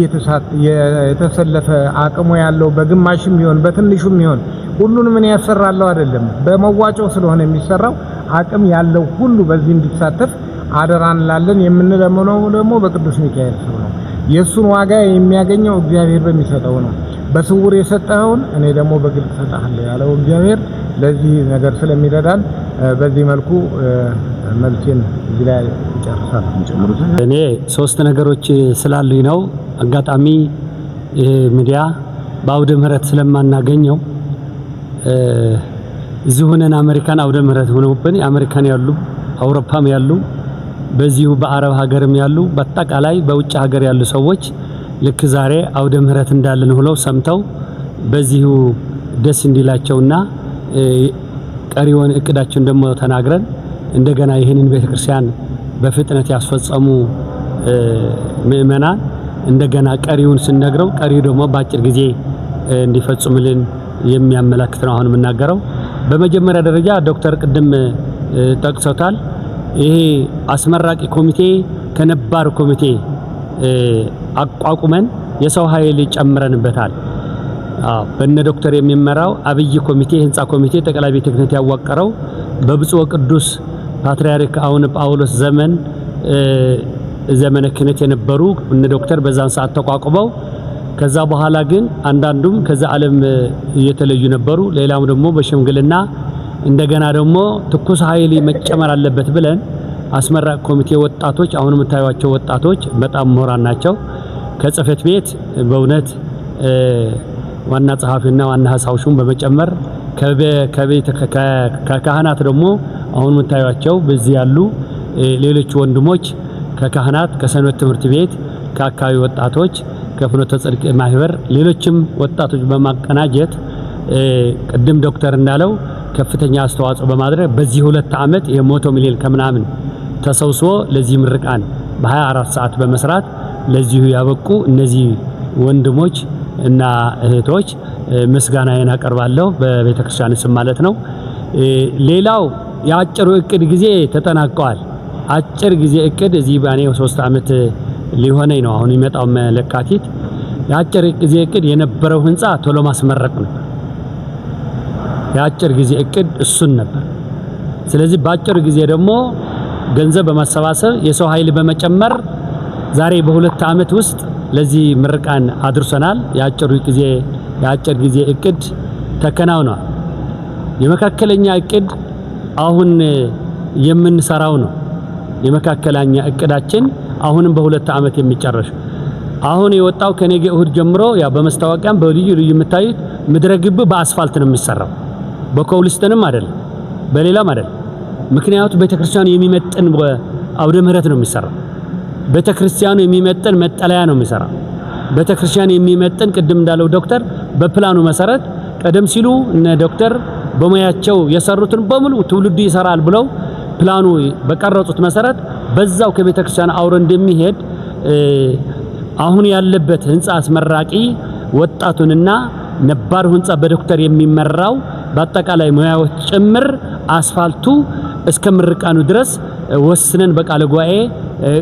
የተሰለፈ አቅሙ ያለው በግማሽም ይሁን በትንሹም ይሁን ሁሉንም ምን ያሰራለው አይደለም በመዋጮ ስለሆነ የሚሰራው አቅም ያለው ሁሉ በዚህ እንዲሳተፍ አደራን ላለን የምንለምነው ደግሞ በቅዱስ ሚካኤል ስም ነው። የሱን ዋጋ የሚያገኘው እግዚአብሔር በሚሰጠው ነው። በስውር የሰጠውን እኔ ደግሞ በግልጽ ሰጣለሁ ያለው እግዚአብሔር ለዚህ ነገር ስለሚረዳን በዚህ መልኩ መልሴን እዚህ ላይ ይጨርሳል። እኔ 3 ነገሮች ስላሉኝ ነው። አጋጣሚ ሚዲያ በአውደ ምህረት ስለማናገኘው እዚህ ሆነን አሜሪካን አውደ ምህረት ሆነውብን አሜሪካን ያሉ አውሮፓም ያሉ በዚሁ በአረብ ሀገርም ያሉ በአጠቃላይ በውጭ ሀገር ያሉ ሰዎች ልክ ዛሬ አውደ ምህረት እንዳለን ሆለው ሰምተው በዚሁ ደስ እንዲላቸውና ቀሪውን እቅዳቸውን ደግሞ ተናግረን እንደገና ይሄንን ቤተክርስቲያን በፍጥነት ያስፈጸሙ ምእመናን እንደገና ቀሪውን ስንነግረው ቀሪው ደግሞ በአጭር ጊዜ እንዲፈጽሙልን የሚያመለክት ነው አሁን የምናገረው። በመጀመሪያ ደረጃ ዶክተር ቅድም ጠቅሶታል። ይሄ አስመራቂ ኮሚቴ ከነባር ኮሚቴ አቋቁመን የሰው ኃይል ጨምረንበታል። በእነ ዶክተር የሚመራው አብይ ኮሚቴ ህንጻ ኮሚቴ ጠቅላይ ቤተ ክህነት ያዋቀረው በብፁዕ ወቅዱስ ፓትርያርክ አቡነ ጳውሎስ ዘመነ ክህነት የነበሩ እነ ዶክተር በዛን ሰዓት ተቋቁመው ከዛ በኋላ ግን አንዳንዱም ከዛ ዓለም እየተለዩ ነበሩ። ሌላም ደግሞ በሽምግልና እንደገና ደግሞ ትኩስ ኃይል መጨመር አለበት ብለን አስመራቂ ኮሚቴ ወጣቶች አሁን የምታዩዋቸው ወጣቶች በጣም ምሁራን ናቸው። ከጽህፈት ቤት በእውነት ዋና ጸሐፊና ዋና ሐሳውሹን በመጨመር ከካህናት ደግሞ አሁን የምታዩዋቸው በዚህ ያሉ ሌሎች ወንድሞች ከካህናት ከሰንበት ትምህርት ቤት ከአካባቢ ወጣቶች ከፍኖተ ጽድቅ ማህበር ሌሎችም ወጣቶች በማቀናጀት ቅድም ዶክተር እንዳለው ከፍተኛ አስተዋጽኦ በማድረግ በዚህ 2 ዓመት የ100 ሚሊዮን ከምናምን ተሰውስቦ ለዚህ ምርቃን በ24 ሰዓት በመስራት ለዚሁ ያበቁ እነዚህ ወንድሞች እና እህቶች ምስጋናዬን አቀርባለሁ በቤተክርስቲያን ስም ማለት ነው። ሌላው የአጭሩ እቅድ ጊዜ ተጠናቀዋል። አጭር ጊዜ እቅድ እዚህ ባኔ 3 ዓመት ሊሆነኝ ነው አሁን ይመጣው መለካቲት የአጭር ጊዜ እቅድ የነበረው ህንጻ ቶሎ ማስመረቅ ነው። የአጭር ጊዜ እቅድ እሱን ነበር። ስለዚህ በአጭር ጊዜ ደግሞ ገንዘብ በማሰባሰብ የሰው ኃይል በመጨመር ዛሬ በ2 ዓመት ውስጥ ለዚህ ምርቃን አድርሰናል። የአጭር ጊዜ እቅድ ተከናውኗል። የመካከለኛ እቅድ አሁን የምንሰራው ነው። የመካከለኛ እቅዳችን አሁንም በ2 ዓመት የሚጨርስ አሁን የወጣው ከነገ እሁድ ጀምሮ ያ በመስታወቂያም በልዩ ልዩ የምታዩት ምድረግብ በአስፋልት ነው የሚሰራው። በኮብልስተንም አይደለም በሌላም አይደለም። ምክንያቱም ቤተክርስቲያኑ የሚመጥን አውደ ምህረት ነው የሚሰራው። ቤተክርስቲያኑ የሚመጥን መጠለያ ነው የሚሰራው። ቤተክርስቲያኑ የሚመጥን ቅድም እንዳለው ዶክተር በፕላኑ መሰረት ቀደም ሲሉ እነ ዶክተር በሙያቸው የሰሩትን በሙሉ ትውልዱ ይሰራል ብለው ፕላኑ በቀረጹት መሰረት በዛው ከቤተክርስቲያን አውሮ እንደሚሄድ አሁን ያለበት ህንጻ አስመራቂ ወጣቱንና ነባር ህንጻ በዶክተር የሚመራው በአጠቃላይ ሙያዎች ጭምር አስፋልቱ እስከ ምርቃኑ ድረስ ወስነን በቃለ ጉባኤ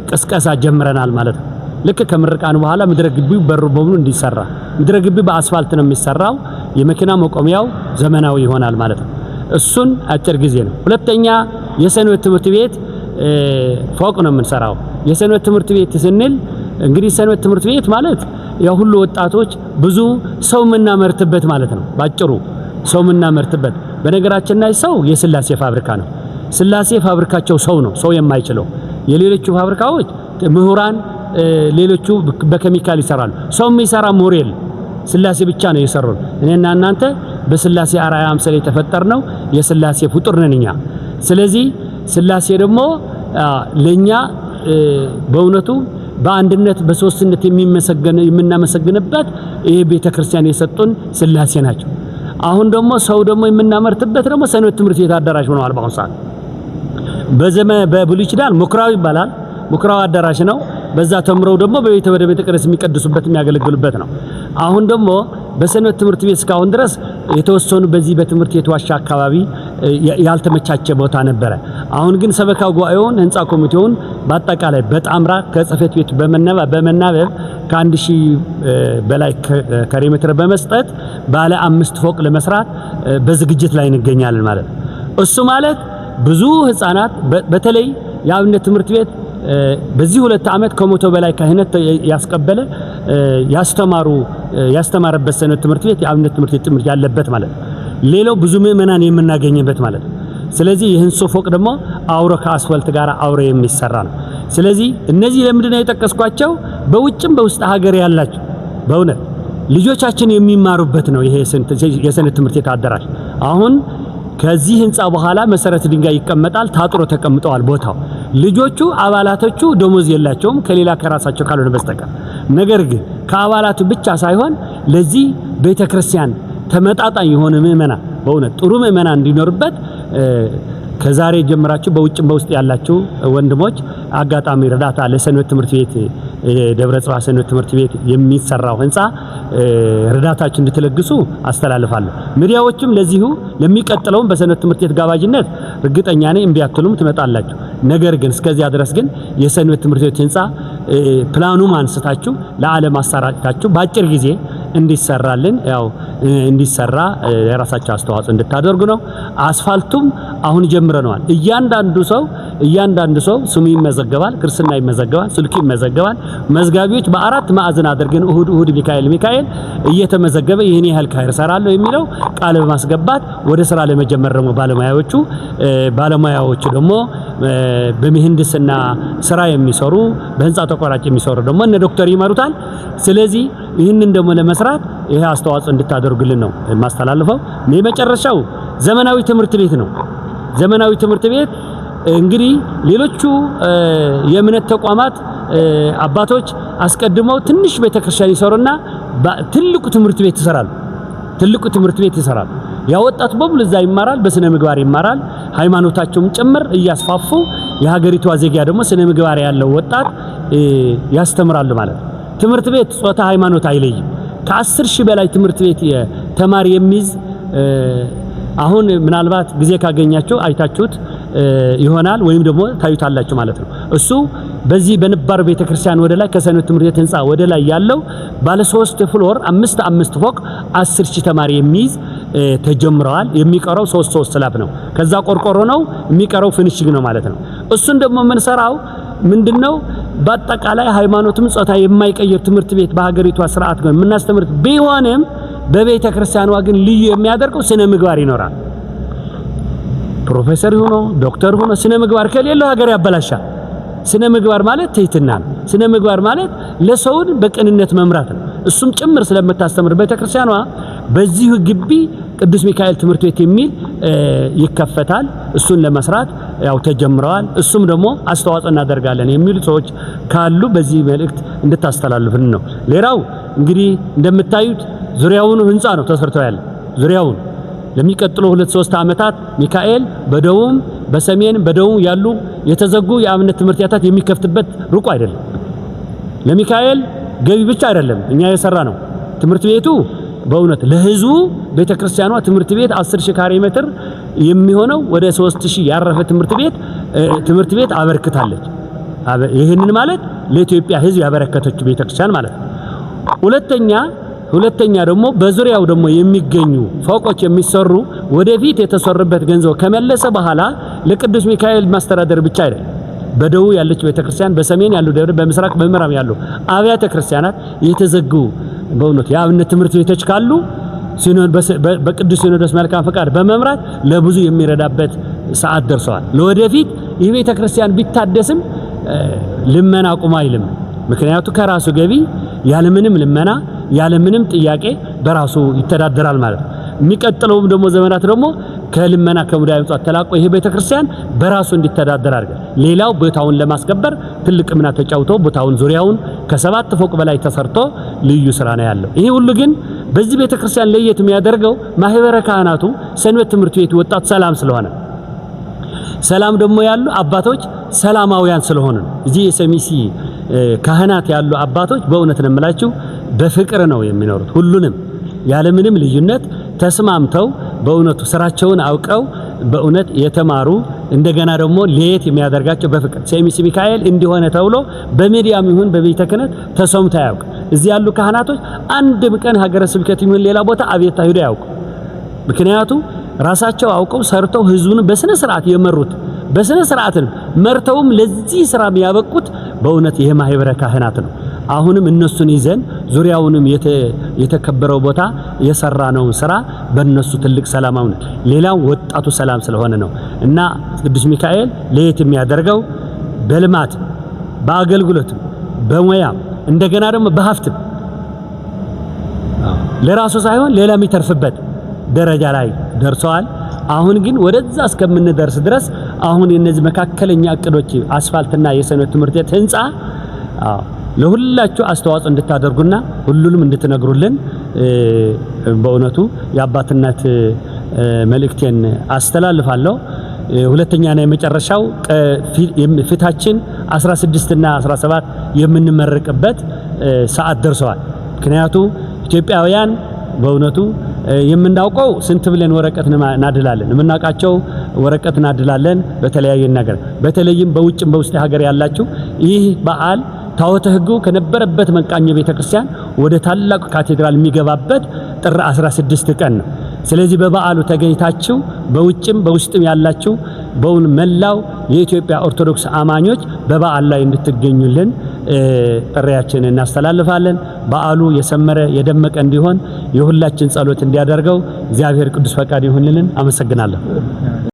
ቅስቀሳ ጀምረናል ማለት ነው። ልክ ከምርቃኑ በኋላ ምድረ ግቢው በሩ በሙሉ እንዲሰራ ምድረ ግቢው በአስፋልት ነው የሚሰራው። የመኪና መቆሚያው ዘመናዊ ይሆናል ማለት ነው። እሱን አጭር ጊዜ ነው። ሁለተኛ የሰንበት ትምህርት ቤት ፎቅ ነው የምንሰራው። የሰንበት ትምህርት ቤት ስንል እንግዲህ ሰንበት ትምህርት ቤት ማለት ያው ሁሉ ወጣቶች ብዙ ሰው የምናመርትበት ማለት ነው። ባጭሩ ሰው የምናመርትበት በነገራችን ላይ ሰው የስላሴ ፋብሪካ ነው። ስላሴ ፋብሪካቸው ሰው ነው፣ ሰው የማይችለው። የሌሎቹ ፋብሪካዎች ምሁራን ሌሎቹ በኬሚካል ይሰራሉ። ሰው የሚሰራ ምሁር የለም። ስላሴ ብቻ ነው የሰሩን። እኔና እናንተ በስላሴ አርአያ አምሳል የተፈጠርነው የስላሴ ፍጡር ነን እኛ። ስለዚህ ስላሴ ደግሞ ለኛ በእውነቱ በአንድነት በሶስትነት የምናመሰግንበት ይሄ ቤተክርስቲያን የሰጡን ስላሴ ናቸው። አሁን ደግሞ ሰው ደግሞ የምናመርትበት ደግሞ ሰንበት ትምህርት ቤት አዳራሽ ሆነዋል በአሁኑ ሰዓት። በብሉይ ኪዳን ሙክራው ይባላል። ሙክራው አዳራሽ ነው። በዛ ተምረው ደግሞ በቤተ መቅደስ የሚቀድሱበት የሚያገለግሉበት ነው። አሁን ደግሞ በሰንበት ትምህርት ቤት እስካሁን ድረስ የተወሰኑ በዚህ በትምህርት ቤት ዋሻ አካባቢ ያልተመቻቸ ቦታ ነበረ። አሁን ግን ሰበካ ጉባኤውን ህንጻ ኮሚቴውን በአጠቃላይ በጣምራ ከጽፈት ቤት በመናበብ ከ1000 በላይ ካሬ ሜትር በመስጠት ባለ 5 ፎቅ ለመስራት በዝግጅት ላይ እንገኛለን ማለት ነው። እሱ ማለት ብዙ ህፃናት በተለይ የአብነት ትምህርት ቤት በዚህ 2 ዓመት ከ100 በላይ ካህናት ያስቀበለ ያስተማረበት ሰንበት ትምህርት ቤት የአብነት ትምህርት ቤት ትምህርት ያለበት ማለት ነው። ሌላው ብዙ ምዕመናን የምናገኝበት ማለት ነው። ስለዚህ ይህን ፎቅ ደግሞ አውሮ ከአስፋልት ጋር አውሮ የሚሰራ ነው። ስለዚህ እነዚህ ለምንድን ነው የጠቀስኳቸው? በውጭም በውስጥ ሀገር ያላችሁ በእውነት ልጆቻችን የሚማሩበት ነው። ይሄ የሰንበት ትምህርት ቤት አዳራሽ አሁን ከዚህ ህንጻ በኋላ መሰረት ድንጋይ ይቀመጣል። ታጥሮ ተቀምጠዋል ቦታው። ልጆቹ አባላቶቹ ደሞዝ የላቸውም ከሌላ ከራሳቸው ካልሆነ በስተቀር። ነገር ግን ከአባላቱ ብቻ ሳይሆን ለዚህ ቤተክርስቲያን ተመጣጣኝ የሆነ ምዕመናን በእውነት ጥሩ ምዕመናን እንዲኖርበት ከዛሬ ጀምራችሁ በውጭም በውስጥ ያላችሁ ወንድሞች አጋጣሚ ረዳታ ለሰንበት ትምህርት ቤት ደብረ ጽባ ሰንበት ትምህርት ቤት የሚሰራው ህንጻ ረዳታችሁ እንድትለግሱ አስተላልፋለሁ። ሚዲያዎችም ለዚሁ ለሚቀጥለው በሰንበት ትምህርት ቤት ጋባዥነት እርግጠኛ ነኝ እምቢ አትሉም ትመጣላችሁ። ነገር ግን እስከዚያ ድረስ ግን የሰንበት ትምህርት ቤት ህንጻ ፕላኑን አንስታችሁ ለዓለም አሰራጭታችሁ በአጭር ጊዜ እንዲሰራልን ያው እንዲሰራ የራሳችሁ አስተዋጽኦ እንድታደርጉ ነው። አስፋልቱም አሁን ጀምረናል። እያንዳንዱ ሰው ስሙ ይመዘገባል፣ ክርስትና ይመዘገባል፣ ስልክ ይመዘገባል። መዝጋቢዎች በአራት ማዕዘን አድርገን እሁድ ሚካኤል እየተመዘገበ ይሄን ያህል ካይር ሰራለሁ የሚለው ቃል በማስገባት ወደ ስራ ለመጀመር ደግሞ ባለሙያዎቹ ደግሞ በምህንድስና ስራ የሚሰሩ በህንጻ ተቋራጭ የሚሰሩ ደግሞ እነ ዶክተር ይመሩታል። ስለዚህ ይህንን ደግሞ ለመስራት ይሄ አስተዋጽኦ እንድታደርጉልን ነው የማስተላልፈው። የመጨረሻው ዘመናዊ ትምህርት ቤት ነው። ዘመናዊ ትምህርት ቤት እንግዲህ ሌሎቹ የእምነት ተቋማት አባቶች አስቀድመው ትንሽ ቤተክርስቲያን ይሰሩና ትልቁ ትምህርት ቤት ይሰራሉ። ያወጣት በሙሉ እዛ ይማራል፣ በስነ ምግባር ይማራል፣ ሃይማኖታቸውም ጭምር እያስፋፉ የሀገሪቷ ዜጋ ደግሞ ስነ ምግባር ያለው ወጣት ያስተምራሉ ማለት ነው። ትምህርት ቤት ጾታ ሃይማኖት አይለይም። ከ10,000 በላይ ትምህርት ቤት ተማሪ የሚይዝ አሁን ምናልባት ጊዜ ካገኛችሁ አይታችሁት ይሆናል ወይም ደግሞ ታዩታላችሁ ማለት ነው። እሱ በዚህ በነባር ቤተክርስቲያን ወደ ላይ ከሰንበት ትምህርት ቤት ህንጻ ወደ ላይ ያለው ባለ 3 ፍሎር 5 ፎቅ 10,000 ተማሪ የሚይዝ ተጀምረዋል። የሚቀረው 3 ስላብ ነው። ከዛ ቆርቆሮ ነው የሚቀረው ፊኒሺንግ ነው ማለት ነው። እሱን ደግሞ የምንሰራው ምንድነው? በአጠቃላይ ሃይማኖትም ጾታ የማይቀየር ትምህርት ቤት በሀገሪቷ ስርዓት ነው የምናስተምር ቢሆንም በቤተክርስቲያኗ ግን ልዩ የሚያደርገው ስነ ምግባር ይኖራል። ፕሮፌሰር ሆኖ ዶክተር ሆኖ ስነ ምግባር ከሌለው ሀገር ያበላሻል። ስነ ምግባር ማለት ትህትና ነው። ስነ ምግባር ማለት ለሰውን በቅንነት መምራት ነው። እሱም ጭምር ስለምታስተምር ቤተክርስቲያኗ በዚሁ ግቢ ቅዱስ ሚካኤል ትምህርት ቤት የሚል ይከፈታል። እሱን ለመስራት ያው ተጀምረዋል። እሱም ደግሞ አስተዋጽኦ እናደርጋለን የሚሉ ሰዎች ካሉ በዚህ መልእክት እንድታስተላልፉን ነው። ሌላው እንግዲህ እንደምታዩት ዙሪያውን ህንጻ ነው ተሰርተው ያለ ዙሪያውን ለሚቀጥለው 2-3 ዓመታት ሚካኤል በደቡብ በሰሜን በደቡብ ያሉ የተዘጉ የአብነት ትምህርት ቤታት የሚከፍትበት ሩቅ አይደለም። ለሚካኤል ገቢ ብቻ አይደለም እኛ የሰራ ነው። ትምህርት ቤቱ በእውነት ለህዝቡ ቤተክርስቲያኗ ትምህርት ቤት 10,000 ካሬ ሜትር የሚሆነው ወደ 3,000 ያረፈ ትምህርት ቤት አበርክታለች። ይሄንን ማለት ለኢትዮጵያ ህዝብ ያበረከተችው ቤተክርስቲያን ማለት ነው። ሁለተኛ ደግሞ በዙሪያው ደግሞ የሚገኙ ፎቆች የሚሰሩ ወደፊት የተሰሩበት ገንዘብ ከመለሰ በኋላ ለቅዱስ ሚካኤል ማስተዳደር ብቻ አይደለም። በደቡብ ያለች ቤተክርስቲያን፣ በሰሜን ያሉ ደብረ፣ በምስራቅ በምዕራብ ያሉ አብያተ ክርስቲያናት የተዘጉ በእውነት የአብነት ትምህርት ቤቶች ካሉ በቅዱስ ሲኖዶስ መልካም ፈቃድ በመምራት ለብዙ የሚረዳበት ሰዓት ደርሰዋል። ለወደፊት ይህ ቤተክርስቲያን ቢታደስም ልመና ቁም አይልም። ምክንያቱም ከራሱ ገቢ ያለምንም ልመና ያለምንም ጥያቄ በራሱ ይተዳደራል ማለት ነው። የሚቀጥለውም ደግሞ ዘመናት ደግሞ ከልመና ከሙዳይ ምጽዋት ተላቆ ይሄ ቤተክርስቲያን በራሱ እንዲተዳደር አድርገ ሌላው ቦታውን ለማስከበር ትልቅ ሚና ተጫውቶ ቦታውን ዙሪያውን ከ7 ፎቅ በላይ ተሰርቶ ልዩ ስራ ነው ያለው። ይሄ ሁሉ ግን በዚህ ቤተክርስቲያን ለየት የሚያደርገው ማህበረ ካህናቱ ሰንበት ትምህርት ቤት ወጣት ሰላም ስለሆነ ሰላም ደግሞ ያሉ አባቶች ሰላማውያን ስለሆኑ እዚህ የሰሚሲ ካህናት ያሉ አባቶች በእውነት ነው የምላችሁ በፍቅር ነው የሚኖሩት። ሁሉንም ያለምንም ልዩነት ተስማምተው በእውነቱ ስራቸውን አውቀው በእውነት የተማሩ እንደገና ደግሞ ለየት የሚያደርጋቸው በፍቅር ሰሚሲ ሚካኤል እንዲሆነ ተብሎ በሚዲያም ይሁን በቤተ ክህነት ተሰምቶ ያውቅ። እዚህ ያሉ ካህናቶች አንድም ቀን ሀገረ ስብከት ይሁን ሌላ ቦታ አቤት ታይዶ ያውቁ። ምክንያቱም ራሳቸው አውቀው ሰርተው ህዝቡን በስነ ስርዓት የመሩት በስነ ስርዓትን መርተውም ለዚህ ስራ የሚያበቁት በእውነት ይሄ ማህበረ ካህናት ነው። አሁንም እነሱን ይዘን ዙሪያውንም የተከበረው ቦታ የሰራነው ስራ በእነሱ ትልቅ ሰላማው ነው። ሌላው ወጣቱ ሰላም ስለሆነ ነው እና ቅዱስ ሚካኤል ለየት የሚያደርገው በልማት በአገልግሎት በሙያ እንደገና ደግሞ በሀብት ለራሱ ሳይሆን ሌላ የሚተርፍበት ደረጃ ላይ ደርሰዋል። አሁን ግን ወደዛ እስከምንደርስ ድረስ አሁን የነዚህ መካከለኛ እቅዶች አስፋልትና የሰንበት ትምህርት ቤት ህንጻ ለሁላችሁ አስተዋጽኦ እንድታደርጉና ሁሉንም እንድትነግሩልን በእውነቱ የአባትነት መልእክቴን አስተላልፋለሁ። ሁለተኛ ነው የመጨረሻው ፊታችን 16 እና 17 የምንመረቅበት ሰዓት ደርሰዋል። ምክንያቱም ኢትዮጵያውያን በእውነቱ የምናውቀው ስንት ብለን ወረቀት እናድላለን የምናውቃቸው ወረቀት እናድላለን በተለያየ ነገር በተለይም በውጭም በውስጥ ሀገር ያላችሁ ይህ በዓል ታወተ ህጉ ከነበረበት መቃኘ ቤተክርስቲያን ወደ ታላቁ ካቴድራል የሚገባበት ጥር 16 ቀን ነው። ስለዚህ በበዓሉ ተገኝታችሁ በውጭም በውስጥም ያላችሁ በእውን መላው የኢትዮጵያ ኦርቶዶክስ አማኞች በበዓል ላይ እንድትገኙልን ጥሪያችንን እናስተላልፋለን። በዓሉ የሰመረ የደመቀ እንዲሆን የሁላችን ጸሎት እንዲያደርገው እግዚአብሔር ቅዱስ ፈቃድ ይሁንልን። አመሰግናለሁ።